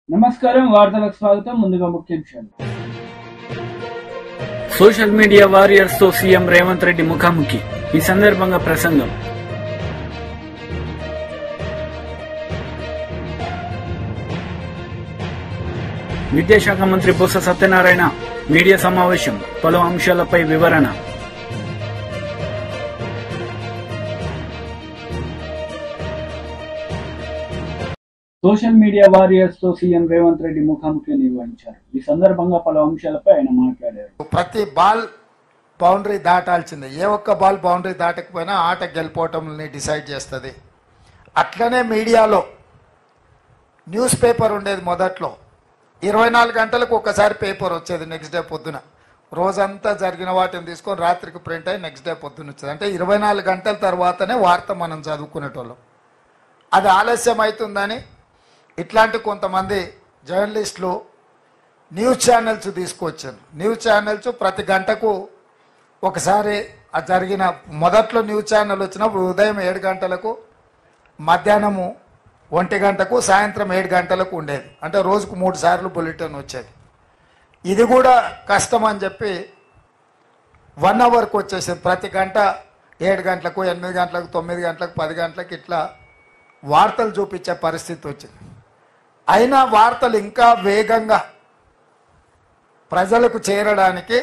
నమస్కారం వార్తలకు స్వాగతం. ముందుగా ముఖ్యాంశాలు. సోషల్ మీడియా వారియర్స్ తో సీఎం రేవంత్ రెడ్డి ముఖాముఖి. ఈ సందర్భంగా ప్రసంగం. విద్యాశాఖ మంత్రి బొత్స సత్యనారాయణ మీడియా సమావేశం, పలు అంశాలపై వివరణ. సోషల్ మీడియా వారియర్స్ తో సీఎం రేవంత్ రెడ్డి ముఖాముఖి నిర్వహించారు. ఈ సందర్భంగా పలు అంశాలపై ఆయన మాట్లాడారు. ప్రతి బాల్ బౌండరీ దాటాల్సిందే. ఏ ఒక్క బాల్ బౌండరీ దాటకపోయినా ఆట గెలిపోవటంని డిసైడ్ చేస్తుంది. అట్లనే మీడియాలో న్యూస్ పేపర్ ఉండేది. మొదట్లో 24 గంటలకు ఒకసారి పేపర్ వచ్చేది. నెక్స్ట్ డే పొద్దున రోజంతా జరిగిన వాటిని తీసుకొని రాత్రికి ప్రింట్ అయ్యి నెక్స్ట్ డే పొద్దున వచ్చేది. అంటే 24 గంటల తర్వాతనే వార్త మనం చదువుకునేటోళ్ళం. అది ఆలస్యం అవుతుందని ఇట్లాంటి కొంతమంది జర్నలిస్టులు న్యూస్ ఛానల్స్ తీసుకొచ్చారు. న్యూస్ ఛానల్స్ ప్రతి గంటకు ఒకసారి అది జరిగిన మొదట్లో న్యూస్ ఛానల్ వచ్చినప్పుడు ఉదయం 7 గంటలకు, మధ్యాహ్నము 1 గంటకు, సాయంత్రం 7 గంటలకు ఉండేది. అంటే రోజుకు 3 సార్లు బులెటిన్ వచ్చేది. ఇది కూడా కష్టం అని చెప్పి 1 అవర్కి వచ్చేసింది. ప్రతి గంట 7 గంటలకు, 8 గంటలకు, 9 గంటలకు, 10 గంటలకు ఇట్లా వార్తలు చూపించే పరిస్థితి వచ్చింది. అయినా వార్తలు ఇంకా వేగంగా ప్రజలకు చేరడానికి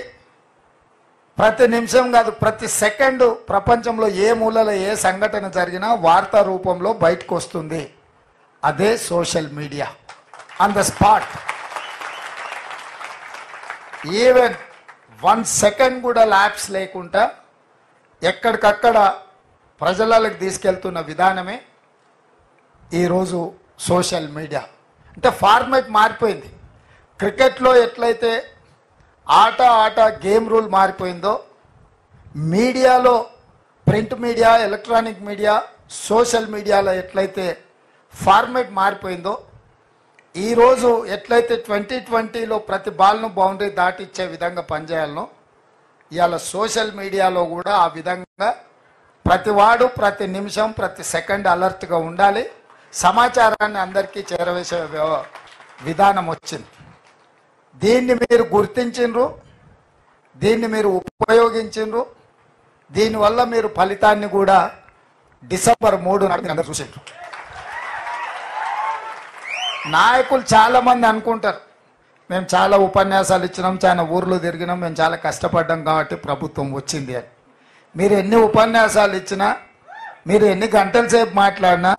ప్రతి నిమిషం కాదు, ప్రతి సెకండు ప్రపంచంలో ఏ మూలలో ఏ సంఘటన జరిగినా వార్తా రూపంలో బయటకు వస్తుంది. అదే social media. On the spot, even 1 second కూడా ల్యాప్స్ లేకుండా ఎక్కడికక్కడ ప్రజలకు తీసుకెళ్తున్న విధానమే ఈరోజు సోషల్ మీడియా. అంటే ఫార్మాట్ మారిపోయింది. క్రికెట్లో ఎట్లయితే ఆట గేమ్ రూల్ మారిపోయిందో, మీడియాలో print media, electronic media, social మీడియాలో ఎట్లయితే ఫార్మాట్ మారిపోయిందో, ఈరోజు ఎట్లయితే 2020లో ప్రతి బాల్ను బౌండరీ దాటిచ్చే విధంగా పనిచేయాలనో, ఇవాళ సోషల్ మీడియాలో కూడా ఆ విధంగా ప్రతి వాడు ప్రతి నిమిషం ప్రతి సెకండ్ అలర్ట్గా ఉండాలి. సమాచారాన్ని అందరికీ చేరవేసే విధానం వచ్చింది. దీన్ని మీరు గుర్తించిండ్రు, దీన్ని మీరు ఉపయోగించిండ్రు. దీనివల్ల మీరు ఫలితాన్ని కూడా డిసెంబర్ 3 అందరూ చూసిండ్రు. నాయకులు చాలామంది అనుకుంటారు మేము చాలా ఉపన్యాసాలు ఇచ్చినాం, చాలా ఊర్లు తిరిగినాం, మేము చాలా కష్టపడ్డాం కాబట్టి ప్రభుత్వం వచ్చింది అని. మీరు ఎన్ని ఉపన్యాసాలు ఇచ్చినా, మీరు ఎన్ని గంటల సేపు మాట్లాడినా,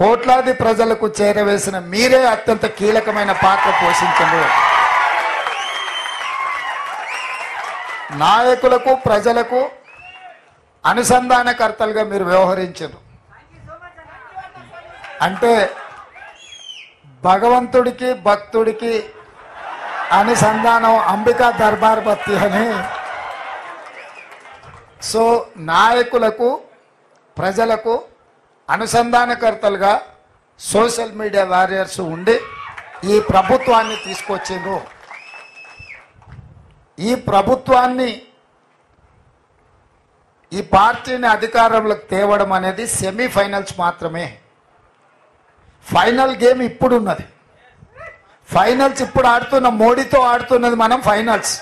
కోట్లాది ప్రజలకు చేరవేసిన మీరే అత్యంత కీలకమైన పాత్ర పోషించారు. నాయకులకు ప్రజలకు అనుసంధానకర్తలుగా మీరు వ్యవహరించారు. అంటే భగవంతుడికి భక్తుడికి అనుసంధానం అంబికా దర్బార్ బత్తి అని. సో నాయకులకు ప్రజలకు అనుసంధానకర్తలుగా సోషల్ మీడియా వారియర్స్ ఉండి ఈ ప్రభుత్వాన్ని తీసుకొచ్చిండ్రు. ఈ ప్రభుత్వాన్ని, ఈ పార్టీని అధికారంలోకి తేవడం అనేది సెమీఫైనల్స్ మాత్రమే. ఫైనల్ గేమ్ ఇప్పుడు ఉన్నది. ఫైనల్స్ ఇప్పుడు ఆడుతున్న మోడీతో ఆడుతున్నది మనం ఫైనల్స్.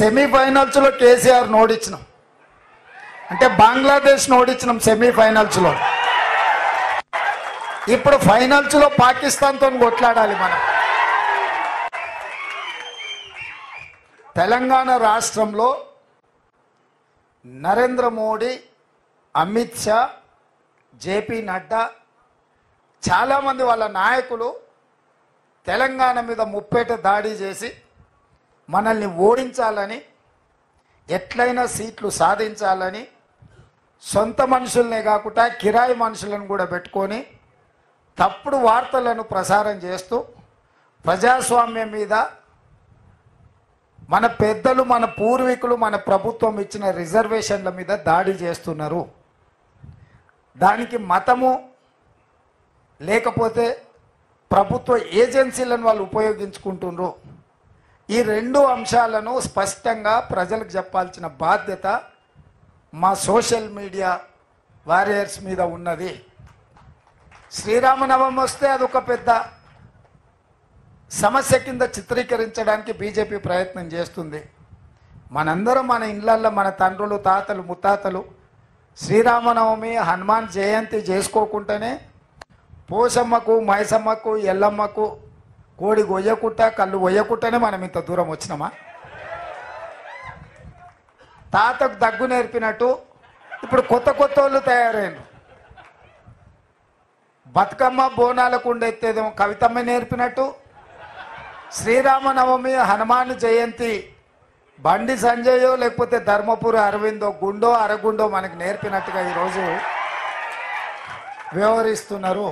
సెమీఫైనల్స్లో కేసీఆర్ ఓడించినాం, అంటే బంగ్లాదేశ్ ఓడించినాం సెమీఫైనల్స్లో. ఇప్పుడు ఫైనల్స్లో పాకిస్తాన్తో కొట్లాడాలి మనం. తెలంగాణ రాష్ట్రంలో నరేంద్ర మోడీ, అమిత్ షా, జేపీ నడ్డా, చాలామంది వాళ్ళ నాయకులు తెలంగాణ మీద ముప్పేట దాడి చేసి మనల్ని ఓడించాలని, ఎట్లయినా సీట్లు సాధించాలని, సొంత మనుషులనే కాకుండా కిరాయి మనుషులను కూడా పెట్టుకొని తప్పుడు వార్తలను ప్రసారం చేస్తూ ప్రజాస్వామ్యం మీద, మన పెద్దలు, మన పూర్వీకులు, మన ప్రభుత్వం ఇచ్చిన రిజర్వేషన్ల మీద దాడి చేస్తున్నారు. దానికి మతము లేకపోతే ప్రభుత్వ ఏజెన్సీలను వాళ్ళు ఉపయోగించుకుంటున్నారు. ఈ 2 అంశాలను స్పష్టంగా ప్రజలకు చెప్పాల్సిన బాధ్యత మా సోషల్ మీడియా వారియర్స్ మీద ఉన్నది. శ్రీరామనవమి వస్తే అదొక పెద్ద సమస్య కింద చిత్రీకరించడానికి బీజేపీ ప్రయత్నం చేస్తుంది. మనందరం మన ఇళ్లల్లో మన తండ్రులు, తాతలు, ముత్తాతలు శ్రీరామనవమి, హనుమాన్ జయంతి చేసుకోకుండానే పోషమ్మకు, మైసమ్మకు, ఎల్లమ్మకు కోడి గొయ్యకుట్ట, కళ్ళు గొయ్యకుట్టనే మనం ఇంత దూరం వచ్చినామా? తాతకు దగ్గు నేర్పినట్టు ఇప్పుడు కొత్త కొత్త వాళ్ళు తయారైన బతుకమ్మ బోనాలకు ఉండెత్తేదేమో కవితమ్మ నేర్పినట్టు, శ్రీరామనవమి, హనుమాన్ జయంతి బండి సంజయో లేకపోతే ధర్మపురి అరవిందో గుండో అరగుండో మనకు నేర్పినట్టుగా ఈరోజు వ్యవహరిస్తున్నారు.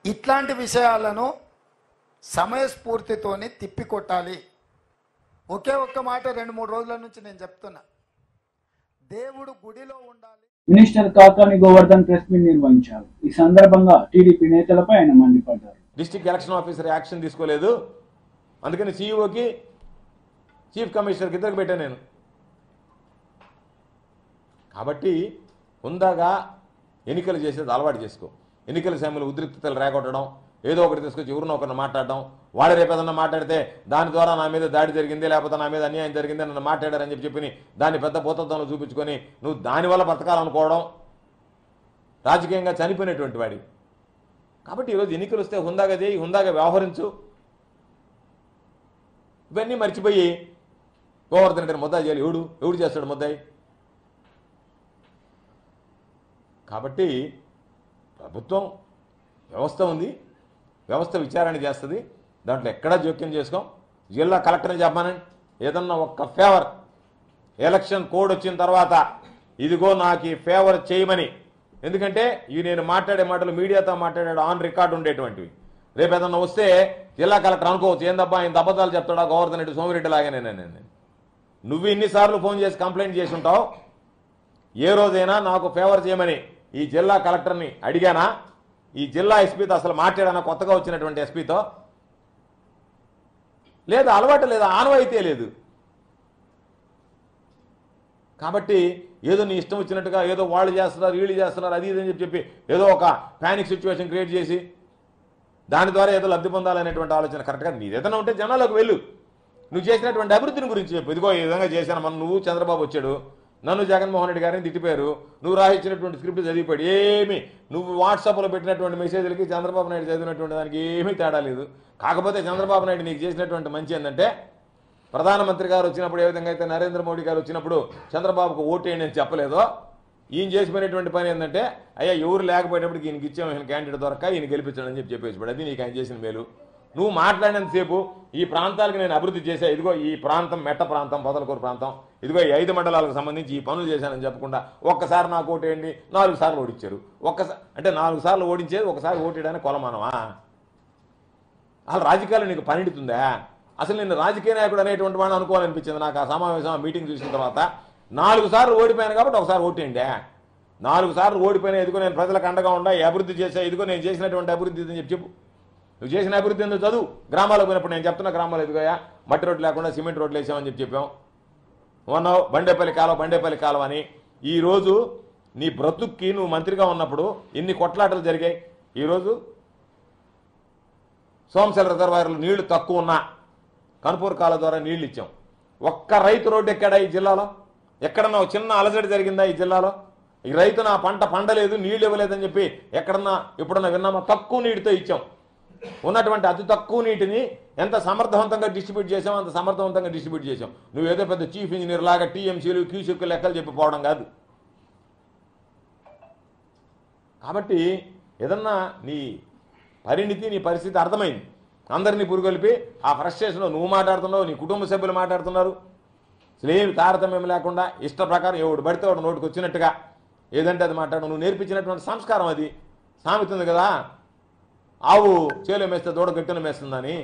ఇట్లాంటి విషయాలను సమయస్ఫూర్తితోని తిప్పికొట్టాలి. ఒకే ఒక్క మాట 2-3 రోజుల నుంచి నేను చెప్తున్నా, దేవుడు గుడిలో ఉండాలి. Minister Kakani Govardhan press meet నిర్వహించారు. ఈ సందర్భంగా టీడీపీ నేతలపై ఆయన మండిపడ్డారు. డిస్ట్రిక్ట్ ఎలక్షన్ ఆఫీసర్ యాక్షన్ తీసుకోలేదు, అందుకని సీఈఓకి చీఫ్ కమిషనర్కి ఇద్దరికి పెట్టాను నేను. కాబట్టి హుందాగా ఎన్నికలు చేసేది అలవాటు చేసుకో. ఎన్నికల సమయంలో ఉద్రిక్తతలు రేగొట్టడం, ఏదో ఒకటి తీసుకొచ్చి ఎవరినో ఒకరిని మాట్లాడడం, వాడు రేపు ఏదన్నా మాట్లాడితే దాని ద్వారా నా మీద దాడి జరిగింది, లేకపోతే నా మీద అన్యాయం జరిగింది, నన్ను మాట్లాడారని చెప్పి దాన్ని పెద్ద భూతత్వంలో చూపించుకొని నువ్వు దానివల్ల బ్రతకాలనుకోవడం రాజకీయంగా చనిపోయినటువంటి వాడి. కాబట్టి ఈరోజు ఎన్నికలు వస్తే హుందాగా చేయి, హుందాగా వ్యవహరించు. ఇవన్నీ మర్చిపోయి గోవర్ధన్ రెడ్డిని ముద్దాయి చేయాలి. ఎవడు చేస్తాడు ముద్దాయి? కాబట్టి ప్రభుత్వం వ్యవస్థ ఉంది, వ్యవస్థ విచారణ చేస్తుంది, దాంట్లో ఎక్కడా జోక్యం చేసుకోం. జిల్లా కలెక్టర్ని చెప్పానండి, ఏదన్నా ఒక్క ఫేవర్ ఎలక్షన్ కోడ్ వచ్చిన తర్వాత ఇదిగో నాకు ఈ ఫేవర్ చేయమని. ఎందుకంటే ఇవి నేను మాట్లాడే మాటలు మీడియాతో మాట్లాడాడు ఆన్ రికార్డు ఉండేటువంటివి. రేపు ఏదన్నా వస్తే జిల్లా కలెక్టర్ అనుకోవచ్చు, ఏందబ్బా ఇంత అబద్ధాలు చెప్తాడా గోవర్ధన్ రెడ్డి, సోమిరెడ్డి లాగానే. నువ్వు ఇన్నిసార్లు ఫోన్ చేసి కంప్లైంట్ చేసి ఉంటావు. ఏ రోజైనా నాకు ఫేవర్ చేయమని ఈ జిల్లా కలెక్టర్ని అడిగానా? ఈ జిల్లా ఎస్పీతో అసలు మాట్లాడానా? కొత్తగా వచ్చినటువంటి ఎస్పీతో లేదు, అలవాటు లేదు, ఆనవాయితీ లేదు. కాబట్టి ఏదో నీ ఇష్టం వచ్చినట్టుగా ఏదో వాళ్ళు చేస్తున్నారు, వీళ్ళు చేస్తున్నారు, అది ఇదని చెప్పి ఏదో ఒక ప్యానిక్ సిచ్యువేషన్ క్రియేట్ చేసి దాని ద్వారా ఏదో లబ్ధి పొందాలనేటువంటి ఆలోచన కరెక్ట్గా నీది ఏదైనా ఉంటే జనాలకు వెళ్ళు. నువ్వు చేసినటువంటి అభివృద్ధిని గురించి చెప్పు. ఇదిగో ఈ విధంగా చేశాను. మన నువ్వు చంద్రబాబు వచ్చాడు, నన్ను జగన్మోహన్ రెడ్డి గారిని తిట్టిపోయారు, నువ్వు రాయించినటువంటి స్క్రిప్ట్ చదివిపోయాడు. ఏమి నువ్వు వాట్సాప్లో పెట్టినటువంటి మెసేజ్లకి చంద్రబాబు నాయుడు చదివినటువంటి దానికి ఏమీ తేడా లేదు. కాకపోతే చంద్రబాబు నాయుడు నీకు చేసినటువంటి మంచి ఏంటంటే, ప్రధానమంత్రి గారు వచ్చినప్పుడు ఏ విధంగా అయితే నరేంద్ర మోడీ గారు వచ్చినప్పుడు చంద్రబాబుకు ఓటేయండి అని చెప్పలేదో, ఈయన చేసిపోయినటువంటి పని ఏంటంటే, అయ్యా ఎవరు లేకపోయినప్పుడు ఈయనకి ఇచ్చాము, ఈయన క్యాండిడేట్ దొరక ఈయన గెలిపించండి అని చెప్పేసి అది నీకు ఆయన చేసిన మేలు. నువ్వు మాట్లాడినంతసేపు ఈ ప్రాంతాలకు నేను అభివృద్ధి చేశా, ఇదిగో ఈ ప్రాంతం మెట్ట ప్రాంతం, పొదలకూరు ప్రాంతం, ఇదిగో ఈ 5 మండలాలకు సంబంధించి ఈ పనులు చేశానని చెప్పకుండా ఒక్కసారి నాకు ఓటేయండి 4 సార్లు ఓడించారు. ఒక్కసారి అంటే 4 సార్లు ఓడించేది ఒకసారి ఓటేయడానికి కొలమానమా? అసలు రాజకీయాలు నీకు పనిడుతుందా? అసలు నేను రాజకీయ నాయకుడు అనేటువంటి వాడిని అనుకోవాలనిపించింది నాకు ఆ సమావేశం మీటింగ్ చూసిన తర్వాత. 4 సార్లు ఓడిపోయాను కాబట్టి ఒకసారి ఓటేయండి. 4 సార్లు ఓడిపోయినా ఇదిగో నేను ప్రజలకు అండగా ఉండా, అభివృద్ధి చేశా, ఇదిగో నేను చేసినటువంటి అభివృద్ధి అని చెప్పు. నువ్వు చేసిన అభివృద్ధి ఎందుకు చదువు. గ్రామాలకు పోయినప్పుడు నేను చెప్తున్నా, గ్రామాలు ఎదుగుయా మట్టి రోడ్లు లేకుండా సిమెంట్ రోడ్లు వేసామని చెప్పాం. అన్నావు బండేపల్లి కాలువ అని. ఈరోజు నీ బ్రతుక్కి నువ్వు మంత్రిగా ఉన్నప్పుడు ఎన్ని కొట్లాటలు జరిగాయి. ఈరోజు సోమశల రిజర్వాయర్లు నీళ్లు తక్కువ ఉన్నా కనుపూర్ కాలువ ద్వారా నీళ్లు ఇచ్చాం. ఒక్క రైతు రోడ్డు ఎక్కడా ఈ జిల్లాలో? ఎక్కడన్నా చిన్న అలజడి జరిగిందా ఈ జిల్లాలో? ఈ రైతు నా పంట పండలేదు, నీళ్లు ఇవ్వలేదని చెప్పి ఎక్కడన్నా ఎప్పుడన్నా విన్నామా? తక్కువ నీటితో ఇచ్చాం. ఉన్నటువంటి అతి తక్కువ నీటిని ఎంత సమర్థవంతంగా డిస్ట్రిబ్యూట్ చేసామో అంత సమర్థవంతంగా డిస్ట్రిబ్యూట్ చేసాం. నువ్వు ఏదో పెద్ద చీఫ్ ఇంజనీర్ లాగా టీఎంసీలు క్యూసెక్లు లెక్కలు చెప్పిపోవడం కాదు. కాబట్టి ఏదన్నా నీ పరిణితి, నీ పరిస్థితి అర్థమైంది. అందరినీ పురుగొలిపి ఆ ఫ్రస్ట్రేషన్లో నువ్వు మాట్లాడుతున్నావు, నీ కుటుంబ సభ్యులు మాట్లాడుతున్నారు. అసలు ఏమి తారతమ్యం లేకుండా ఇష్ట ప్రకారం ఎవడు పడితే వాడు నోటికి వచ్చినట్టుగా ఏదంటే అది మాట్లాడడం నువ్వు నేర్పించినటువంటి సంస్కారం. అది సామెత ఉంది కదా, ఆవు చేలో మేస్తే దూడ గట్టిన మేస్తుందని.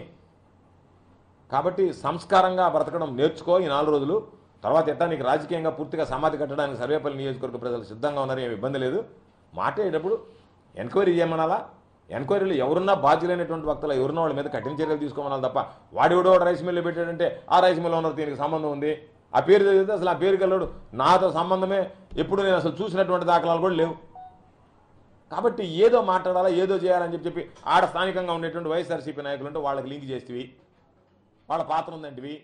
కాబట్టి సంస్కారంగా బ్రతకడం నేర్చుకో ఈ 4 రోజులు. తర్వాత ఎట్టా నీకు రాజకీయంగా పూర్తిగా సమాధి కట్టడానికి సర్వేపల్లి నియోజకవర్గ ప్రజలు సిద్ధంగా ఉన్నారు, ఏమి ఇబ్బంది లేదు. మాట్లాడేటప్పుడు ఎంక్వైరీ చేయమనాలా. ఎంక్వైరీలు ఎవరున్నా బాధ్యులైనటువంటి వక్తలు ఎవరున్నా వాళ్ళ మీద కఠిన చర్యలు తీసుకోమనాలి తప్ప వాడు రైస్ మిల్లు పెట్టాడంటే ఆ రైస్ మిల్ ఓనర్ దీనికి సంబంధం ఉంది, ఆ పేరు చదివితే అసలు ఆ పేరు గెలడు, నాతో సంబంధమే ఎప్పుడు నేను అసలు చూసినటువంటి దాఖలాలు కూడా లేవు. కాబట్టి ఏదో మాట్లాడాలా ఏదో చేయాలని చెప్పి ఆడ స్థానికంగా ఉండేటువంటి వైఎస్ఆర్సీపీ నాయకులు ఉంటే వాళ్ళకి లింక్ చేస్తేవి, వాళ్ళ పాత్ర ఉందంటివి.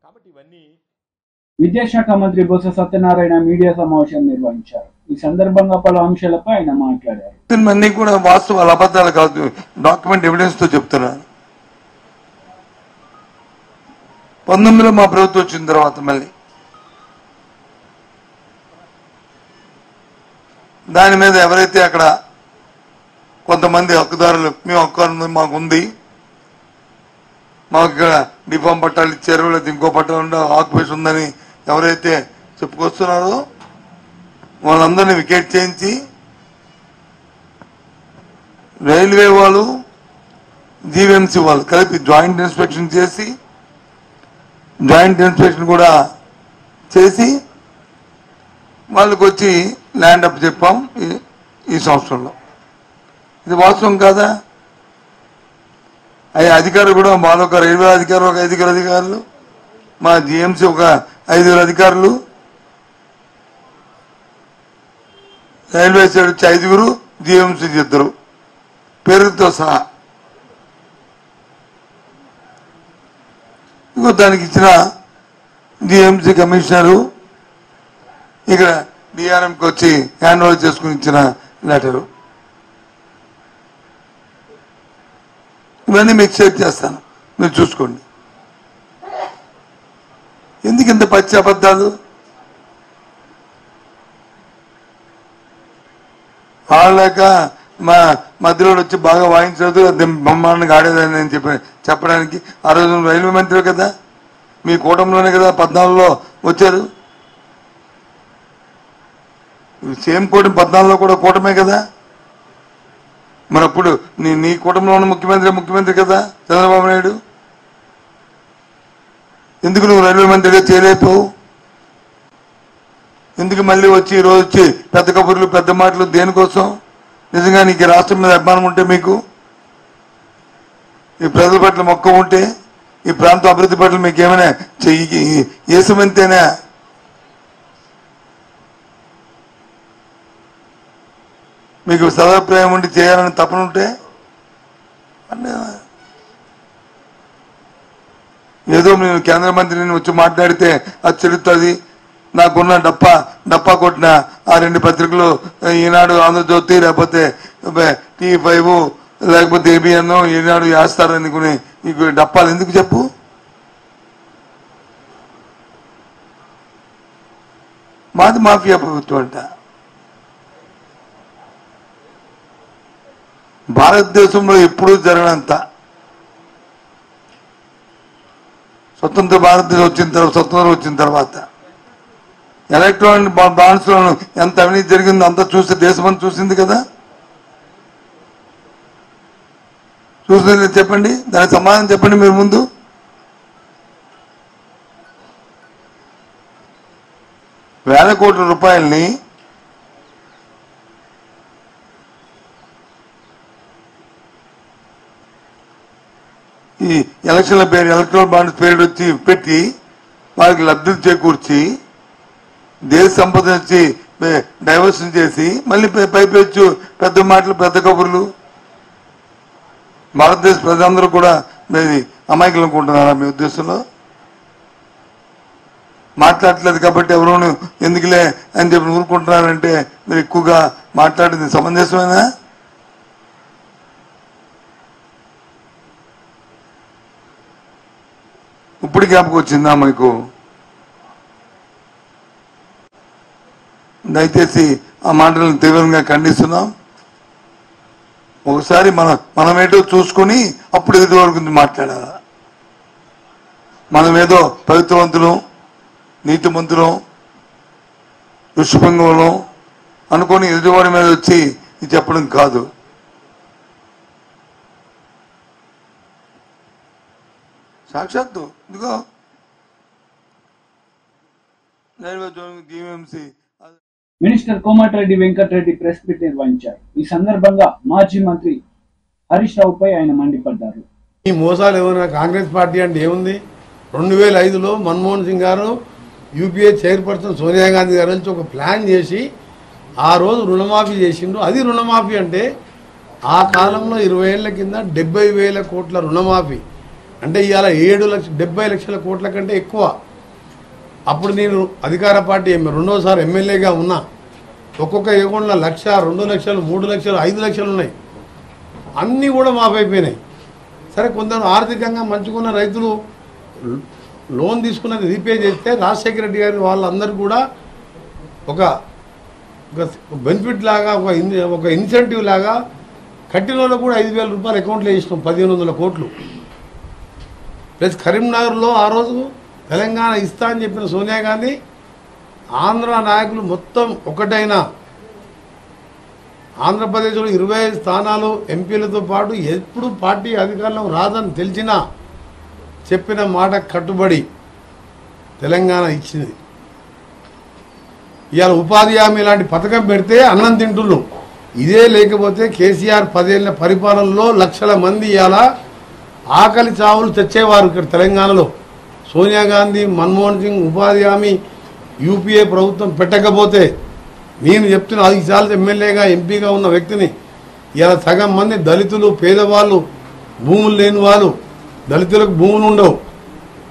కాబట్టి ఇవన్నీ. విద్యాశాఖ మంత్రి బొత్స సత్యనారాయణ మీడియా సమావేశం నిర్వహించారు. ఈ సందర్భంగా పలు అంశాలపై ఆయన మాట్లాడారు. అన్ని కూడా వాస్తవాలు అబద్ధాలు కాదు, డాక్యుమెంట్ ఎవిడెన్స్ తో చెప్తున్నారు. 19లో మా ప్రభుత్వం వచ్చిన తర్వాత మళ్ళీ దాని మీద ఎవరైతే అక్కడ కొంతమంది హక్కుదారులు మేము హక్కు మాకుంది, మాకు ఇక్కడ డిఫామ్ పట్టాలు ఇచ్చారు, లేదా ఇంకో పట్టాలు ఆక్యుపేషన్ ఉందని ఎవరైతే చెప్పుకొస్తున్నారో వాళ్ళందరినీ వికెట్ చేయించి రైల్వే వాళ్ళు జీవీఎంసీ వాళ్ళు కలిపి జాయింట్ ఇన్స్పెక్షన్ చేసి కూడా చేసి వాళ్ళకి వచ్చి ల్యాండ్ అప్ చెప్పాం ఈ సంవత్సరంలో. ఇది వాస్తవం కాదా? అధికారులు కూడా మాలో ఒక రైల్వే అధికారులు, ఒక 5 అధికారులు, మా జీఎంసీ ఒక 5 అధికారులు, రైల్వే సైడ్ వచ్చి 5, జీఎంసీ 2 పేరుతో సహా. ఇంకో దానికి ఇచ్చిన జీఎంసీ కమిషనరు ఇక్కడ డిఆర్ఎంకి వచ్చి హ్యాండ్ ఓవర్ చేసుకుని ఇచ్చిన లెటరు. ఇవన్నీ మీకు షేర్ చేస్తాను, మీరు చూసుకోండి. ఎందుకు ఇంత పచ్చి అబద్ధాలు? వాళ్ళక మా మధ్యలో వచ్చి బాగా వాయించదు, బ్రహ్మాండంగా ఆడేదని నేను చెప్పడానికి ఆ రోజు రైల్వే మంత్రి కదా, మీ కూటమిలోనే కదా 14లో వచ్చారు. సేమ్ కూటమి 14లో కూడా కూటమే కదా. మరి అప్పుడు నీ కూటమిలో ఉన్న ముఖ్యమంత్రి కదా చంద్రబాబు నాయుడు. ఎందుకు నువ్వు రైల్వే మంత్రిగా చేయలేకపోవు? ఎందుకు మళ్ళీ వచ్చి ఈరోజు వచ్చి పెద్ద కబుర్లు పెద్ద మాటలు దేనికోసం? నిజంగా నీకు రాష్ట్రం మీద అభిమానం ఉంటే, మీకు ఈ ప్రజల పట్ల మొక్క ఉంటే, ఈ ప్రాంత అభివృద్ధి పట్ల మీకు ఏమైనా ఏసమంతేనా? మీకు సదాభిప్రాయం ఉండి చేయాలని తపనుంటే ఏదో నేను కేంద్ర మంత్రిని వచ్చి మాట్లాడితే అది చెల్లుతుంది, నాకున్న డప్పా కొట్టిన ఆ 2 పత్రికలు ఈనాడు, ఆంధ్రజ్యోతి, లేకపోతే T5 లేకపోతే ఏబిఎన్, ఈనాడు వేస్తారు అనుకుని ఈ డప్పాలు ఎందుకు చెప్పు? మాది మాఫియా ప్రభుత్వం అంట. భారతదేశంలో ఎప్పుడూ జరగనంత స్వతంత్ర భారతదేశం స్వతంత్రం వచ్చిన తర్వాత ఎలక్ట్రానిక్ బాండ్స్ లో ఎంత అవినీతి జరిగిందో అంతా చూస్తే దేశం చూసింది కదా. చూసింది చెప్పండి, దానికి సమాధానం చెప్పండి మీరు ముందు. వేల కోట్ల రూపాయల్ని ఈ ఎలక్షన్ల పేరు, ఎలక్ట్రల్ బాండ్స్ పేరు వచ్చి పెట్టి వాళ్ళకి లబ్ధి చేకూర్చి దేశ సంపద నుంచి డైవర్షన్ చేసి మళ్ళీ పైపెచ్చు పెద్ద మాటలు పెద్ద కబుర్లు. భారతదేశ ప్రజలందరూ కూడా మీరు అమాయకులు అనుకుంటున్నారా మీ ఉద్దేశంలో? మాట్లాడట్లేదు కాబట్టి ఎవరు ఎందుకులే అని చెప్పి ఊరుకుంటున్నారంటే మీరు ఎక్కువగా మాట్లాడింది సమంజసమేనా? ఇప్పుడు జ్ఞాపకం వచ్చిందా మీకు? దయచేసి ఆ మాటలను తీవ్రంగా ఖండిస్తున్నాం. ఒకసారి మనమేటో చూసుకుని అప్పుడు ఎదుటి వరకు మాట్లాడాలి. మనమేదో పవిత్రవంతులం, నీతిమంతులం, ఋషిభంగంలో అనుకొని ఎదుటివాడి మీద వచ్చి ఇది చెప్పడం కాదు. సాక్షాత్తు ఇదిగో GVMC minister Komatireddy Venkatareddy press meet నిర్వహించారు. ఈ సందర్భంగా మాజీ మంత్రి హరీష్ రావుపై ఆయన మండిపడ్డారు. ఈ మోసాలు ఏమైనా కాంగ్రెస్ పార్టీ అంటే ఏముంది? 2005లో మన్మోహన్ సింగ్ గారు యూపీఏ చైర్పర్సన్ సోనియా గాంధీ గారు నుంచి ఒక ప్లాన్ చేసి ఆ రోజు రుణమాఫీ చేసిండు. అది రుణమాఫీ అంటే ఆ కాలంలో 20 ఏళ్ల కింద 70,000 కోట్ల రుణమాఫీ అంటే ఇవాళ 70 లక్షల కోట్ల కంటే ఎక్కువ. అప్పుడు నేను అధికార పార్టీ రెండోసారి ఎమ్మెల్యేగా ఉన్నా. ఒక్కొక్క అకౌంట్లో 1,00,000, 2 లక్షలు, 3 లక్షలు, 5 లక్షలు ఉన్నాయి. అన్నీ కూడా మాఫీ అయిపోయినాయి. సరే, కొందరు ఆర్థికంగా మంచుకున్న రైతులు లోన్ తీసుకున్నది రీపే చేస్తే రాజశేఖర రెడ్డి గారి వాళ్ళందరూ కూడా ఒక బెనిఫిట్ లాగా ఒక ఇన్సెంటివ్ లాగా కట్టిన వాళ్ళకు కూడా 5,000 రూపాయలు అకౌంట్లో వేసినాం, 1,500 కోట్లు. ప్లస్ కరీంనగర్లో ఆ రోజు తెలంగాణ ఇస్తా అని చెప్పిన సోనియా గాంధీ ఆంధ్ర నాయకులు మొత్తం ఒకటైనా ఆంధ్రప్రదేశ్లో 25 స్థానాలు ఎంపీలతో పాటు ఎప్పుడు పార్టీ అధికారంలో రాదని తెలిసినా చెప్పిన మాట కట్టుబడి తెలంగాణ ఇచ్చింది. ఇవాళ ఉపాధి హామీ లాంటి పథకం పెడితే అన్నం తింటున్నాం. ఇదే లేకపోతే కేసీఆర్ 10 ఏళ్ల పరిపాలనలో లక్షల మంది ఇవాళ ఆకలి చావులు తెచ్చేవారు ఇక్కడ తెలంగాణలో. సోనియా గాంధీ, మన్మోహన్ సింగ్ ఉపాధి హామీ యూపీఏ ప్రభుత్వం పెట్టకపోతే నేను చెప్తున్నా, 5 సార్లు ఎమ్మెల్యేగా ఎంపీగా ఉన్న వ్యక్తిని, ఇలా సగం మంది దళితులు, పేదవాళ్ళు, భూములు లేని వాళ్ళు, దళితులకు భూములు ఉండవు.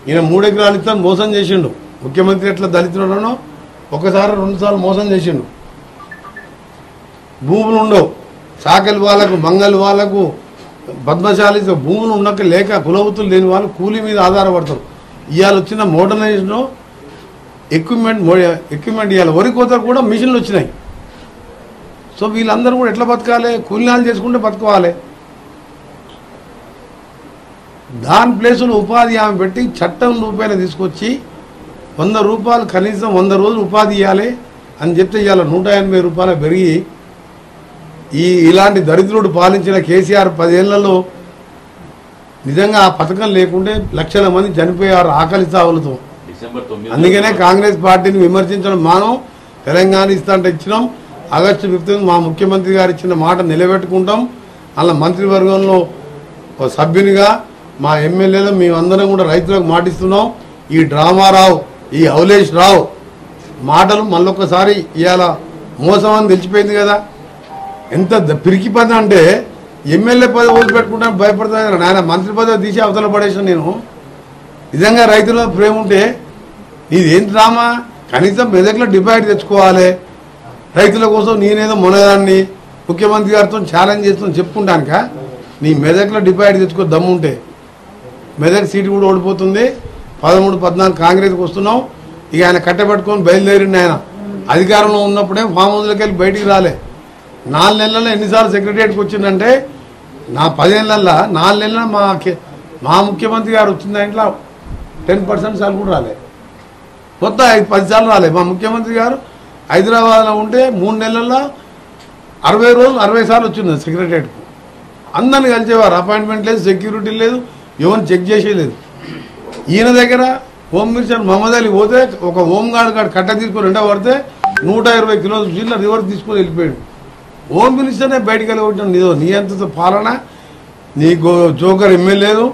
ఈయన 3 ఎకరాలు ఇస్తాను మోసం చేసిండు. ముఖ్యమంత్రి ఎట్లా దళితులను ఒకసారి 2 సార్లు మోసం చేసిండు. భూములు ఉండవు, చాకలి వాళ్ళకు, మంగళ వాళ్ళకు, పద్మశాలి భూములు ఉండక లేక కులవృత్తులు లేని వాళ్ళు కూలీ మీద ఆధారపడతారు. ఇవాళ వచ్చిన మోడర్నైజేషన్ ఎక్విప్మెంట్ ఇవాళ వరి కోతలు కూడా మిషన్లు వచ్చినాయి. సో వీళ్ళందరూ కూడా ఎట్లా బతకాలి? కూలీనాలు చేసుకుంటే బతుకోవాలి. దాని ప్లేసులో ఉపాధి హామీ పెట్టి చట్టం రూపాయలు తీసుకొచ్చి 100 రూపాయలు కనీసం 100 రోజులు ఉపాధి ఇవ్వాలి అని చెప్తే ఇవాళ 180 రూపాయలు పెరిగి ఇలాంటి దరిద్రుడు పాలించిన కేసీఆర్ 10 ఏళ్లలో నిజంగా ఆ పథకం లేకుంటే లక్షల మంది చనిపోయారు ఆకలి చావులతో. అందుకనే కాంగ్రెస్ పార్టీని విమర్శించడం మానం. తెలంగాణ ఇస్తాంటే ఇచ్చినాం. ఆగస్టు 15 మా ముఖ్యమంత్రి గారు ఇచ్చిన మాట నిలబెట్టుకుంటాం. అలా మంత్రివర్గంలో సభ్యునిగా మా ఎమ్మెల్యేలు మేమందరం కూడా రైతులకు మాటిస్తున్నాం. ఈ డ్రామారావు, ఈ అవలేష్ రావు మాటలు మళ్ళొక్కసారి ఇవాళ మోసం అని తెలిసిపోయింది కదా. ఎంత పిరికి పని అంటే ఎమ్మెల్యే పదవి వదిలిపెట్టుకుంటాను భయపడుతుంది. నాయన మంత్రి పదవి తీసి అవతల పడేసాను నేను. నిజంగా రైతుల ప్రేమ ఉంటే ఇదేం డ్రామా? కనీసం మెదక్లో డిపాజిట్ తెచ్చుకోవాలి. రైతుల కోసం నేనేదో మొనదాన్ని ముఖ్యమంత్రి గారితో ఛాలెంజ్ చేస్తున్నాను చెప్పుకుంటానుక. నీ మెదక్లో డిపాజిట్ తెచ్చుకో దమ్ముంటే. మెదక్ సీటు కూడా ఓడిపోతుంది. 13, 14 కాంగ్రెస్కి వస్తున్నాం. ఇక ఆయన కట్టబెట్టుకొని బయలుదేరిండి. ఆయన అధికారంలో ఉన్నప్పుడే ఫామ్ హౌస్లోకి వెళ్ళి బయటికి రాలే. 4 నెలల్లో ఎన్నిసార్లు సెక్రటరియట్కి వచ్చిందంటే నా 10 ఏళ్ళల్లో 4 నెలల మా ముఖ్యమంత్రి గారు వచ్చిన దాంట్లో 10% సార్లు కూడా రాలే. మొత్తం 10 సార్లు రాలే. మా ముఖ్యమంత్రి గారు హైదరాబాద్లో ఉంటే 3 నెలల్లో 60 రోజులు 60 సార్లు వచ్చింది సెక్రటరియట్కు. అందరిని కలిసేవారు. అపాయింట్మెంట్ లేదు, సెక్యూరిటీ లేదు, ఎవరిని చెక్ చేసేయలేదు. ఈయన దగ్గర హోమ్ మినిస్టర్ మహమ్మద్ అలీ పోతే ఒక హోంగార్డ్ కట్ట తీసుకొని రెండో పడితే 120 కిలోల జిల్లా రివర్స్ తీసుకొని వెళ్ళిపోయాడు. హోమ్ మినిస్టర్నే బయటకు వెళ్ళి నీ అంత పాలన, నీ జోకర్ ఎమ్మెల్యేలు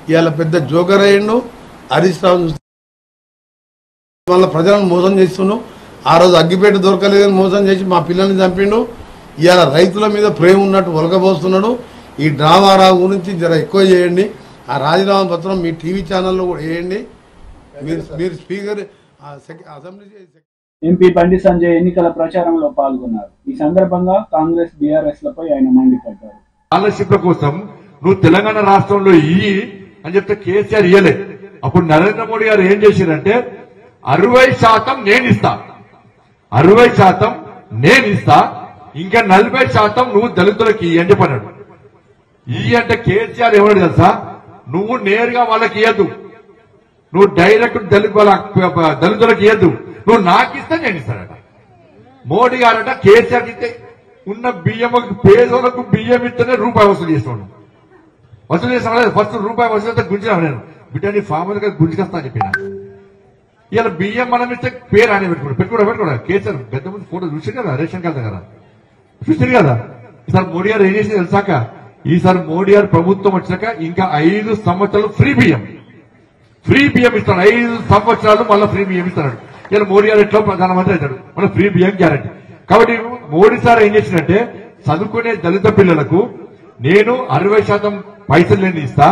ఇవాళ పెద్ద జోకర్ అయ్యిండు. హరీష్ రావు మళ్ళీ ప్రజలను మోసం చేస్తున్నావు. ఆ రోజు అగ్గిపేట దొరకలేదని మోసం చేసి మా పిల్లల్ని చంపిండు. ఇవాళ రైతుల మీద ప్రేమ ఉన్నట్టు ఒలకబోస్తున్నాడు. ఈ డ్రామారావు గురించి జర ఎక్కువ చేయండి. ఆ రాజీనామా పత్రం మీ టీవీ ఛానల్లో కూడా వేయండి. మీరు speaker assembly. MP Bandi Sanjay ఎన్నికల ప్రచారంలో పాల్గొన్నారు. ఈ సందర్భంగా కాంగ్రెస్, బీఆర్ఎస్ లపై ఆయన మండిపడ్డారు. స్కాలర్షిప్ల కోసం నువ్వు తెలంగాణ రాష్ట్రంలో ఇయ్యి అని చెప్తే కేసీఆర్ ఇయ్యలే. అప్పుడు నరేంద్ర మోడీ గారు ఏం చేశారంటే 60% నేనిస్తా, 60% నేనిస్తా, ఇంకా 40% నువ్వు దళితులకి ఇయ్యి అని చెప్పన్నాడు. ఇయ్యి అంటే కేసీఆర్ ఏమన్నాడు తెలుసా? నువ్వు నేరుగా వాళ్ళకి ఇయ్యద్దు, నువ్వు డైరెక్ట్ దళితులకు ఇయ్యద్దు, నువ్వు నాకు ఇస్తే నేను ఇస్తాడట. మోడీ గారట కేసీఆర్కి ఇస్తే ఉన్న బియ్యం పేదోళ్లకు బియ్యం ఇస్తేనే రూపాయి వసూలు చేస్తున్నాడు. వసూలు చేస్తాను ఫస్ట్ రూపాయి వసూలు గుంజినా నేను బిడ్డని ఫామ్ గుంజుకొస్తా అని చెప్పిన. ఇలా బియ్యం మనం ఇస్తే పేరు ఆయన పెట్టుకోవడం కేసీఆర్ పెద్ద మంది ఫోటో చూసారు కదా రేషన్ కార్డు దగ్గర చూసారు కదా. ఈసారి మోడీ గారు ఏం చేసి తెలిసాక, ఈసారి మోడీ గారు ప్రభుత్వం వచ్చాక ఇంకా 5 సంవత్సరాలు ఫ్రీ బియ్యం ఇస్తాడు. 5 సంవత్సరాలు మళ్ళీ ఫ్రీ బియ్యం ఇస్తాడు. ఇలా మోడీ గారు ఎట్లా ప్రధానమంత్రి అవుతాడు, మళ్ళీ ఫ్రీ బియ్యం గ్యారెంటీ. కాబట్టి మోడీ సార్ ఏం చేసినట్టే చదువుకునే దళిత పిల్లలకు నేను 60% పైసలు నేను ఇస్తా,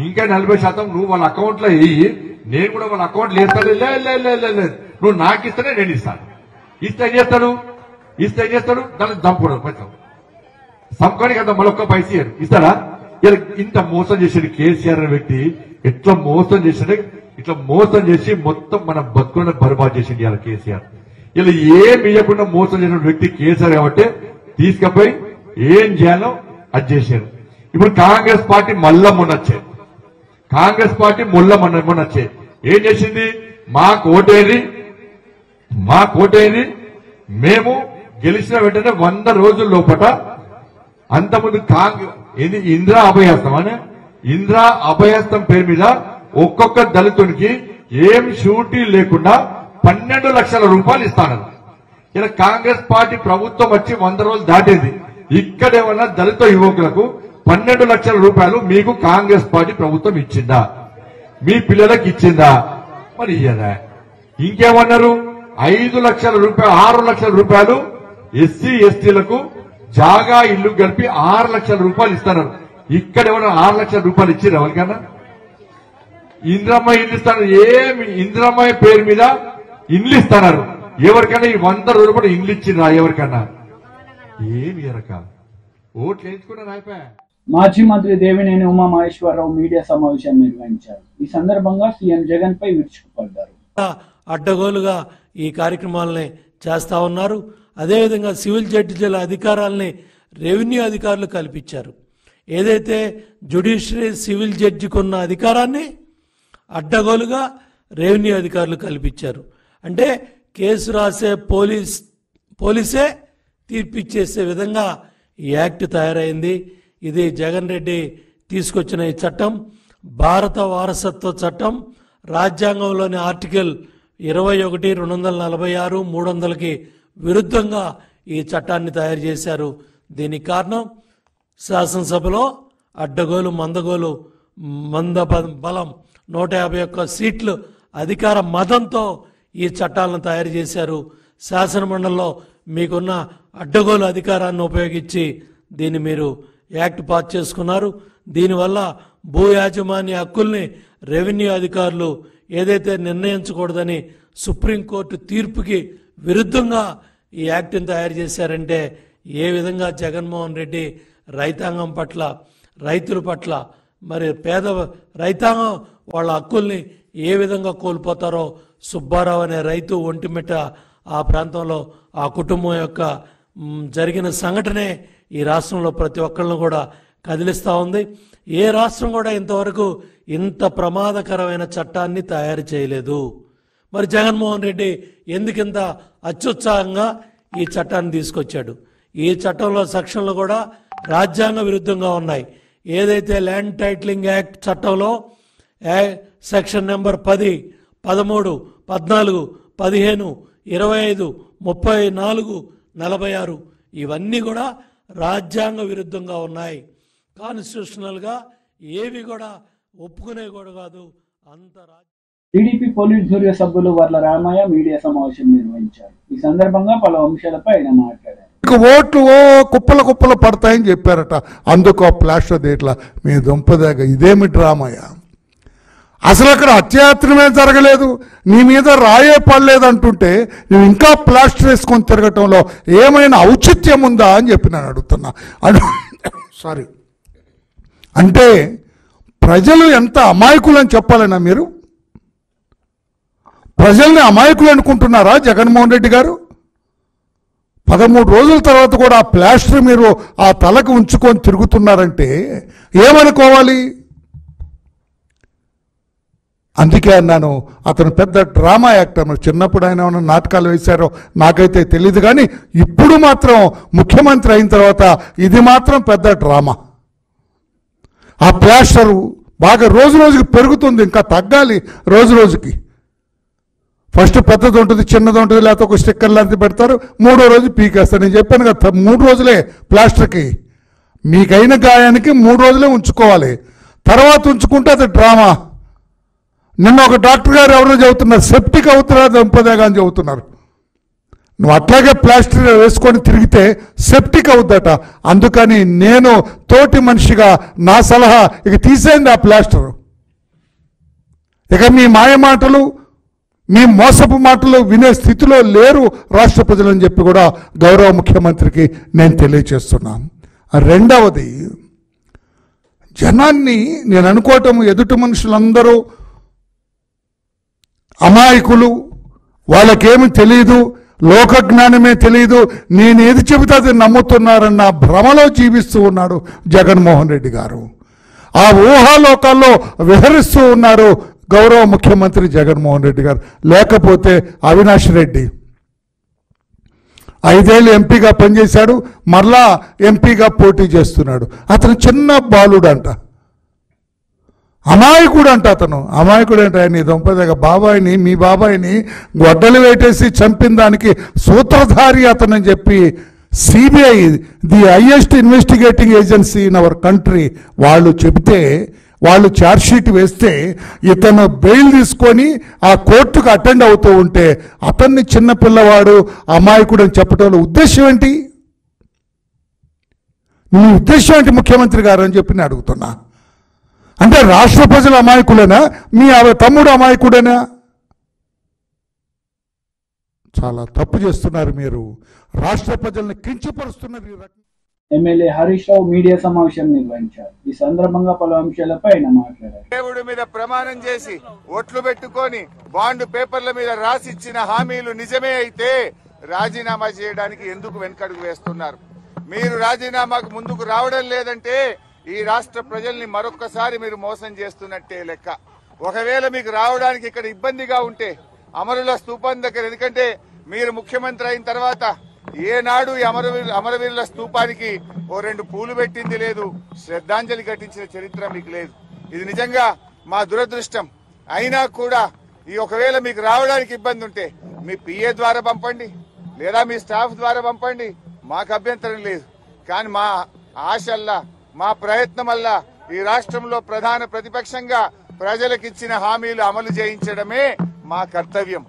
ఇంకా 40% నువ్వు వాళ్ళ అకౌంట్ లో వేయి, నేను కూడా వాళ్ళ అకౌంట్ వేస్తాను. లేదు నువ్వు నాకు ఇస్తేనే నేను ఇస్తాను. ఇస్తే ఏం చేస్తాడు దాన్ని చంపుకోవడం పైసలు సంపానికి అంత మరొక్క పైసలు ఇస్తాడా? ఇలా ఇంత మోసం చేసాడు కేసీఆర్ అనే వ్యక్తి. ఎట్లా మోసం చేసాడే, ఇట్లా మోసం చేసి మొత్తం మన బతుకులను బర్బాద్ చేసింది ఇలా కేసీఆర్. ఇలా ఏం ఇవ్వకుండా మోసం చేసిన వ్యక్తి కేసీఆర్ కాబట్టి తీసుకపోయి ఏం చేయాలో అది చేశారు. ఇప్పుడు కాంగ్రెస్ పార్టీ మళ్ళా మొన్నొచ్చాయి. మొన్నొచ్చాయి ఏం చేసింది? మా కోటేది మేము గెలిచిన వెంటనే 100 రోజుల లోపల అంతకుముందు ఇది ఇందిరా అభయహస్తం అని ఇందిరా అభయహస్తం పేరు మీద ఒక్కొక్క దళితునికి ఏం షూటీ లేకుండా 12 లక్షల రూపాయలు ఇస్తాను. ఇలా కాంగ్రెస్ పార్టీ ప్రభుత్వం వచ్చి 100 రోజులు దాటేది. ఇక్కడేమన్నా దళిత యువకులకు 12 లక్షల రూపాయలు మీకు కాంగ్రెస్ పార్టీ ప్రభుత్వం ఇచ్చిందా? మీ పిల్లలకు ఇచ్చిందా? మరి ఇయ్యదా? ఇంకేమన్నారు? 5 లక్షల రూపాయలు 6 లక్షల రూపాయలు ఎస్సీ ఎస్టీలకు జాగా ఇల్లు కలిపి 6 లక్షల రూపాయలు ఇస్తున్నారు. ఇక్కడ ఏమన్నా 6 లక్షల రూపాయలు ఇచ్చారు ఎవరికన్నా? ఇందిరమ్మ ఇల్లు ఇస్తున్నారు. ఏమి ఇందిరమ్మ పేరు మీద ఇల్లు ఇస్తున్నారు. ఎవరికైనా ఈ 100 రోజులు కూడా ఇల్లు ఇచ్చిందా ఎవరికన్నా? ఏమి ఎరక ఓట్లు వేయించుకున్నారు అయిపోయా. మాజీ మంత్రి దేవినేని ఉమామహేశ్వరరావు మీడియా సమావేశాన్ని నిర్వహించారు. ఈ సందర్భంగా సీఎం జగన్ పై విరుచుకుపడ్డారు. అడ్డగోలుగా ఈ కార్యక్రమాలని చేస్తా ఉన్నారు. అదేవిధంగా సివిల్ జడ్జిల అధికారాలని రెవెన్యూ అధికారులు కల్పించారు. ఏదైతే జ్యుడిషియరీ సివిల్ జడ్జికి ఉన్న అధికారాన్ని అడ్డగోలుగా రెవెన్యూ అధికారులు కల్పించారు. అంటే కేసు రాసే పోలీసే తీర్పిచ్చేసే విధంగా ఈ యాక్ట్ తయారైంది. ఇది జగన్ రెడ్డి తీసుకొచ్చిన ఈ చట్టం భారత వారసత్వ చట్టం. రాజ్యాంగంలోని ఆర్టికల్ 21, 246, 300కి విరుద్ధంగా ఈ చట్టాన్ని తయారు చేశారు. దీనికి కారణం శాసనసభలో అడ్డగోలు మంద బలం 151 సీట్లు అధికార మతంతో ఈ చట్టాలను తయారు చేశారు. శాసనమండలిలో మీకున్న అడ్డగోలు అధికారాన్ని ఉపయోగించి దీన్ని మీరు యాక్ట్ పాస్ చేసుకున్నారు. దీనివల్ల భూ యాజమాన్య హక్కుల్ని రెవెన్యూ అధికారులు ఏదైతే నిర్ణయించకూడదని సుప్రీంకోర్టు తీర్పుకి విరుద్ధంగా ఈ యాక్ట్ని తయారు చేశారంటే ఏ విధంగా జగన్మోహన్ రెడ్డి రైతాంగం పట్ల, రైతుల పట్ల, మరి పేద రైతాంగం వాళ్ళ హక్కుల్ని ఏ విధంగా కోల్పోతారో సుబ్బారావు అనే రైతు ఒంటిమిట్ట ఆ ప్రాంతంలో ఆ కుటుంబం యొక్క జరిగిన సంఘటనే ఈ రాష్ట్రంలో ప్రతి ఒక్కళ్ళను కూడా కదిలిస్తూ ఉంది. ఏ రాష్ట్రం కూడా ఇంతవరకు ఇంత ప్రమాదకరమైన చట్టాన్ని తయారు చేయలేదు. మరి జగన్మోహన్ రెడ్డి ఎందుకింత అత్యుత్సాహంగా ఈ చట్టాన్ని తీసుకొచ్చాడు? ఈ చట్టంలో సెక్షన్లు కూడా రాజ్యాంగ విరుద్ధంగా ఉన్నాయి. ఏదైతే ల్యాండ్ టైటిలింగ్ యాక్ట్ చట్టంలో సెక్షన్ నెంబర్ 10, 13, 14, 15, 25, 34, 46 ఇవన్నీ కూడా రాజ్యాంగ విరుద్ధంగా ఉన్నాయి. కాన్స్టిట్యూషనల్గా ఏవి కూడా ఒప్పుకునే కూడా కాదు. అంత టీడీపీ పోలిట్ బ్యూరో సభ్యులు వర్ల రామయ్య మీడియా సమావేశం నిర్వహించారు. ఈ సందర్భంగా పలు అంశాలపై ఆయన మాట్లాడారు. ఓట్లు కుప్పలు పడతాయని చెప్పారట. అందుకు ప్లాస్టర్ దేట్లా మీ దుంపదాగా ఇదేమి డ్రామాయ? అసలు అక్కడ హత్యాయత్నమే జరగలేదు, నీ మీద రాయే పడలేదు అంటుంటే నువ్వు ఇంకా ప్లాస్టర్ వేసుకొని తిరగటంలో ఏమైనా ఔచిత్యం ఉందా అని చెప్పి నేను అడుగుతున్నా. సారీ, అంటే ప్రజలు ఎంత అమాయకులని చెప్పాలన్నా మీరు? ప్రజల్ని అమాయకులు అనుకుంటున్నారా జగన్మోహన్ రెడ్డి గారు? 13 రోజుల తర్వాత కూడా ఆ ప్లాస్టర్ మీరు ఆ తలకు ఉంచుకొని తిరుగుతున్నారంటే ఏమనుకోవాలి? అందుకే అన్నాను, అతను పెద్ద డ్రామా యాక్టర్. చిన్నప్పుడు ఆయన ఏమైనా నాటకాలు వేశారో నాకైతే తెలియదు, కానీ ఇప్పుడు మాత్రం ముఖ్యమంత్రి అయిన తర్వాత ఇది మాత్రం పెద్ద డ్రామా. ఆ ప్లాస్టరు బాగా రోజు రోజుకి పెరుగుతుంది, ఇంకా తగ్గాలి రోజు రోజుకి. ఫస్ట్ పెద్దది ఉంటుంది, చిన్నది ఉంటుంది, లేకపోతే ఒక స్టిక్కర్ లాంటిది పెడతారు, 3వ రోజు పీకేస్తారు. నేను చెప్పాను కదా 3 రోజులే ప్లాస్టర్కి. మీకైన గాయానికి 3 రోజులే ఉంచుకోవాలి, తర్వాత ఉంచుకుంటే అది డ్రామా. నిన్న ఒక డాక్టర్ గారు ఎవరో చెబుతున్నారు, సెప్టిక్ అవుతున్నా దంపదేగా అని చెబుతున్నారు. నువ్వు అట్లాగే ప్లాస్టర్ వేసుకొని తిరిగితే సెప్టిక్ అవుద్దట. అందుకని నేను తోటి మనిషిగా నా సలహా, ఇక తీసేయండి ఆ ప్లాస్టర్. ఇక మీ మాయ మాటలు, మీ మోసపు మాటలు వినే స్థితిలో లేరు రాష్ట్ర ప్రజలని చెప్పి కూడా గౌరవ ముఖ్యమంత్రికి నేను తెలియజేస్తున్నాను. రెండవది, జనాన్ని నేను అనుకోవటం ఎదుటి మనుషులందరూ అమాయకులు, వాళ్ళకేమి తెలియదు, లోకజ్ఞానమే తెలియదు, నేను ఏది చెబితే అది నమ్ముతున్నారన్న భ్రమలో జీవిస్తూ ఉన్నాడు జగన్మోహన్ రెడ్డి గారు. ఆ ఊహాలోకాల్లో విహరిస్తూ ఉన్నారు గౌరవ ముఖ్యమంత్రి జగన్మోహన్ రెడ్డి గారు. లేకపోతే అవినాష్ రెడ్డి 5 ఏళ్ళు ఎంపీగా పనిచేశాడు, మరలా ఎంపీగా పోటీ చేస్తున్నాడు. అతను చిన్న బాలుడు అంట, అమాయకుడు అంట. అతను అమాయకుడు అంటే ఆయన దొంపదగా బాబాయిని, మీ బాబాయిని గొడ్డలు వేటేసి చంపిన దానికి సూత్రధారి అతను అని చెప్పి CBI, the highest investigating agency in our country, వాళ్ళు చెబితే, వాళ్ళు ఛార్జ్షీట్ వేస్తే ఇతను బెయిల్ తీసుకొని ఆ కోర్టుకు అటెండ్ అవుతూ ఉంటే అతన్ని చిన్నపిల్లవాడు, అమాయకుడు అని చెప్పడంలో ఉద్దేశం ఏంటి? నీ ఉద్దేశం ఏంటి ముఖ్యమంత్రి గారు అని చెప్పి నేను అడుగుతున్నా. అంటే రాష్ట్ర ప్రజల అమాయకులేనా, మీ తమ్ముడు అమాయకుడేనా? చాలా తప్పు చేస్తున్నారు మీరు, రాష్ట్ర ప్రజల్ని కించపరుస్తున్నారు. ఎమ్మెల్యే హరీష్ రావు మీడియా సమావేశం నిర్వహించారు. ఈ సందర్భంగా పలు అంశాలపై ఆయన మాట్లాడారు. దేవుడి మీద ప్రమాణం చేసి ఓట్లు పెట్టుకొని బాండ్ పేపర్ల మీద రాసిచ్చిన హామీలు నిజమే అయితే రాజీనామా చేయడానికి ఎందుకు వెనకడుగు వేస్తున్నారు? మీరు రాజీనామాకు ముందుకు రావడం లేదంటే ఈ రాష్ట్ర ప్రజల్ని మరొక్కసారి మీరు మోసం చేస్తున్నట్టే లెక్క. ఒకవేళ మీకు రావడానికి ఇక్కడ ఇబ్బందిగా ఉంటే అమరుల స్తూపం దగ్గర, ఎందుకంటే మీరు ముఖ్యమంత్రి అయిన తర్వాత ఏనాడు ఈ అమరవీరుల స్తూపానికి 2 పూలు పెట్టింది లేదు, శ్రద్ధాంజలి ఘటించిన చరిత్ర మీకు లేదు. ఇది నిజంగా మా దురదృష్టం. అయినా కూడా ఈ ఒకవేళ మీకు రావడానికి ఇబ్బంది ఉంటే మీ పిఏ ద్వారా పంపండి, లేదా మీ స్టాఫ్ ద్వారా పంపండి, మాకు అభ్యంతరం లేదు. కానీ మా ఆశల్లా, మా ప్రయత్నం వల్ల ఈ రాష్ట్రంలో ప్రధాన ప్రతిపక్షంగా ప్రజలకు ఇచ్చిన హామీలు అమలు చేయించడమే మా కర్తవ్యం.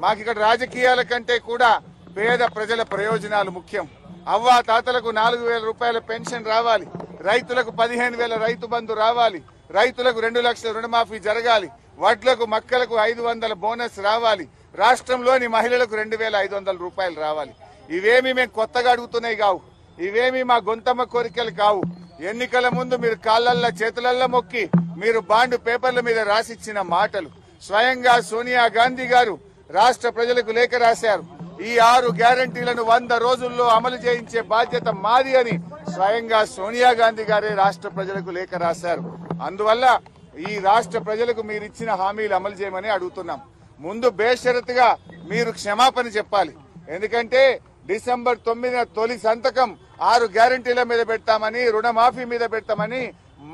మాకు ఇక్కడ రాజకీయాల కంటే కూడా పేద ప్రజల ప్రయోజనాలు ముఖ్యం. అవ్వా తాతలకు 4,000 రూపాయల పెన్షన్ రావాలి, రైతులకు 15,000 రైతు బంధు రావాలి, రైతులకు 2 లక్షల రుణమాఫీ జరగాలి, వడ్లకు మక్కలకు 500 బోనస్ రావాలి, రాష్ట్రంలోని మహిళలకు 2,500 రూపాయలు రావాలి. ఇవేమి మేము కొత్తగా అడుగుతున్నాయి కావు, ఇవేమి మా గొంతమ్మ కోరికలు కావు. ఎన్నికల ముందు మీరు కాళ్లల్లో చేతులల్లో మొక్కి మీరు బాండ్ పేపర్ల మీద రాసిచ్చిన మాటలు. స్వయంగా సోనియా గాంధీ గారు రాష్ట్ర ప్రజలకు లేఖ రాశారు. ఈ 6 గ్యారంటీలను 100 రోజుల్లో అమలు చేయించే బాధ్యత మాది అని స్వయంగా సోనియా గాంధీ గారే రాష్ట్ర ప్రజలకు లేఖ రాశారు. అందువల్ల ఈ రాష్ట్ర ప్రజలకు మీరు ఇచ్చిన హామీలు అమలు చేయమని అడుగుతున్నాం. ముందు బేషరతుగా మీరు క్షమాపణ చెప్పాలి. ఎందుకంటే డిసెంబర్ 9న తొలి సంతకం 6 గ్యారంటీల మీద పెడతామని, రుణమాఫీ మీద పెడతామని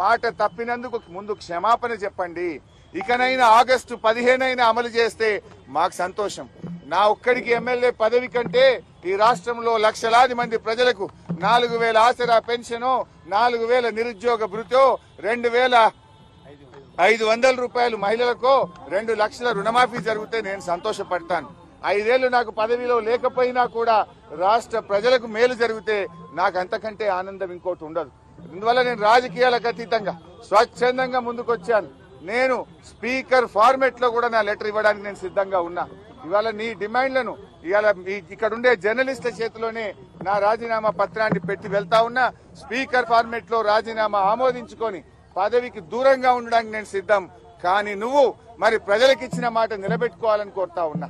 మాట తప్పినందుకు ముందు క్షమాపణ చెప్పండి. ఇకనైనా ఆగస్టు 15 అమలు చేస్తే మాకు సంతోషం. నా ఒక్కడికి ఎమ్మెల్యే పదవి కంటే ఈ రాష్ట్రంలో లక్షలాది మంది ప్రజలకు 4,000 ఆసరా పెన్షను, 4,000 నిరుద్యోగ భృతో, 2,500 రూపాయలు మహిళలకు, 2 లక్షల రుణమాఫీ జరిగితే నేను సంతోషపడతాను. 5 ఏళ్లు నాకు పదవిలో లేకపోయినా కూడా రాష్ట్ర ప్రజలకు మేలు జరిగితే నాకు అంతకంటే ఆనందం ఇంకోటి ఉండదు. అందువల్ల నేను రాజకీయాలకు అతీతంగా స్వచ్ఛందంగా ముందుకొచ్చాను. నేను స్పీకర్ ఫార్మెట్ లో కూడా నా లెటర్ ఇవ్వడానికి నేను సిద్ధంగా ఉన్నా. ఇవాళ నీ డిమాండ్లను ఇవాళ ఇక్కడ ఉండే జర్నలిస్టుల చేతిలోనే నా రాజీనామా పత్రాన్ని పెట్టి వెళ్తా ఉన్నా. స్పీకర్ ఫార్మెట్ లో రాజీనామా ఆమోదించుకొని పదవికి దూరంగా ఉండడానికి నేను సిద్ధం. కానీ నువ్వు మరి ప్రజలకు ఇచ్చిన మాట నిలబెట్టుకోవాలని కోరుతా ఉన్నా.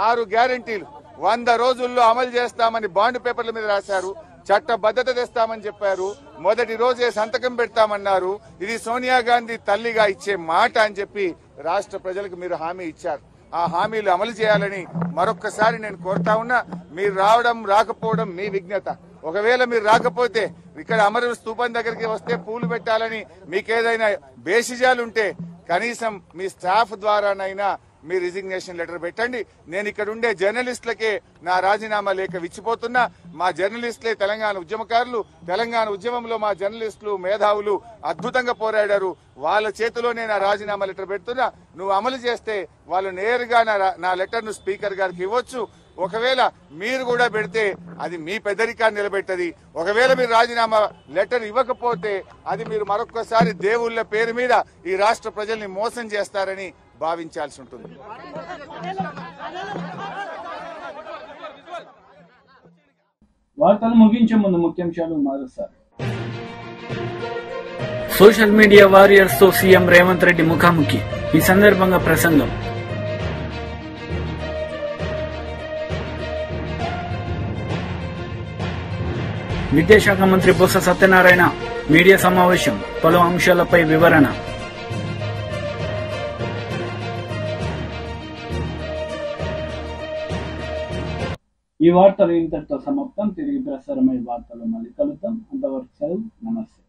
6 గ్యారంటీలు 100 రోజుల్లో అమలు చేస్తామని బాండ్ పేపర్ల మీద రాశారు. చట్టబద్ధత తెస్తామని చెప్పారు. మొదటి రోజే సంతకం పెడతామన్నారు. ఇది సోనియా గాంధీ తల్లిగా ఇచ్చే మాట అని చెప్పి రాష్ట్ర ప్రజలకు మీరు హామీ ఇచ్చారు. ఆ హామీలు అమలు చేయాలని మరొక్కసారి నేను కోరుతా ఉన్నా. మీరు రావడం రాకపోవడం మీ విజ్ఞత. ఒకవేళ మీరు రాకపోతే ఇక్కడ అమరవీరుల స్తూపం దగ్గరికి వస్తే పూలు పెట్టాలని మీకేదైనా బేసిజాలుంటే కనీసం మీ స్టాఫ్ ద్వారానైనా మీ రిజిగ్నేషన్ లెటర్ పెట్టండి. నేను ఇక్కడ ఉండే జర్నలిస్టులకే నా రాజీనామా లేఖ ఇచ్చిపోతున్నా. మా జర్నలిస్టులే తెలంగాణ ఉద్యమకారులు. తెలంగాణ ఉద్యమంలో మా జర్నలిస్టులు, మేధావులు అద్భుతంగా పోరాడారు. వాళ్ళ చేతిలోనే నా రాజీనామా లెటర్ పెడుతున్నా. నువ్వు అమలు చేస్తే వాళ్ళు నేరుగా నా లెటర్ ను స్పీకర్ గారికి ఇవ్వచ్చు. ఒకవేళ మీరు కూడా పెడితే అది మీ పెద్దరికాన్ని నిలబెట్టది. ఒకవేళ మీరు రాజీనామా లెటర్ ఇవ్వకపోతే అది మీరు మరొక్కసారి దేవుళ్ళ పేరు మీద ఈ రాష్ట్ర ప్రజల్ని మోసం చేస్తారని భావించాల్సి ఉంటుంది. వార్తలు ముగించే ముందు ముఖ్యాంశాలు మరోసారి. సోషల్ మీడియా వారియర్స్ తో సీఎం రేవంత్ రెడ్డి ముఖాముఖి. ఈ సందర్భంగా ప్రసంగం. విద్యాశాఖ మంత్రి బొత్స సత్యనారాయణ మీడియా సమావేశం, పలు అంశాలపై వివరణ. ఈ వార్తలు ఇంతటితో సమాప్తం. తిరిగి ప్రసారమయ్యే వార్తలు మళ్ళీ కలుద్దాం. అంతవరకు సెలవు. నమస్తే.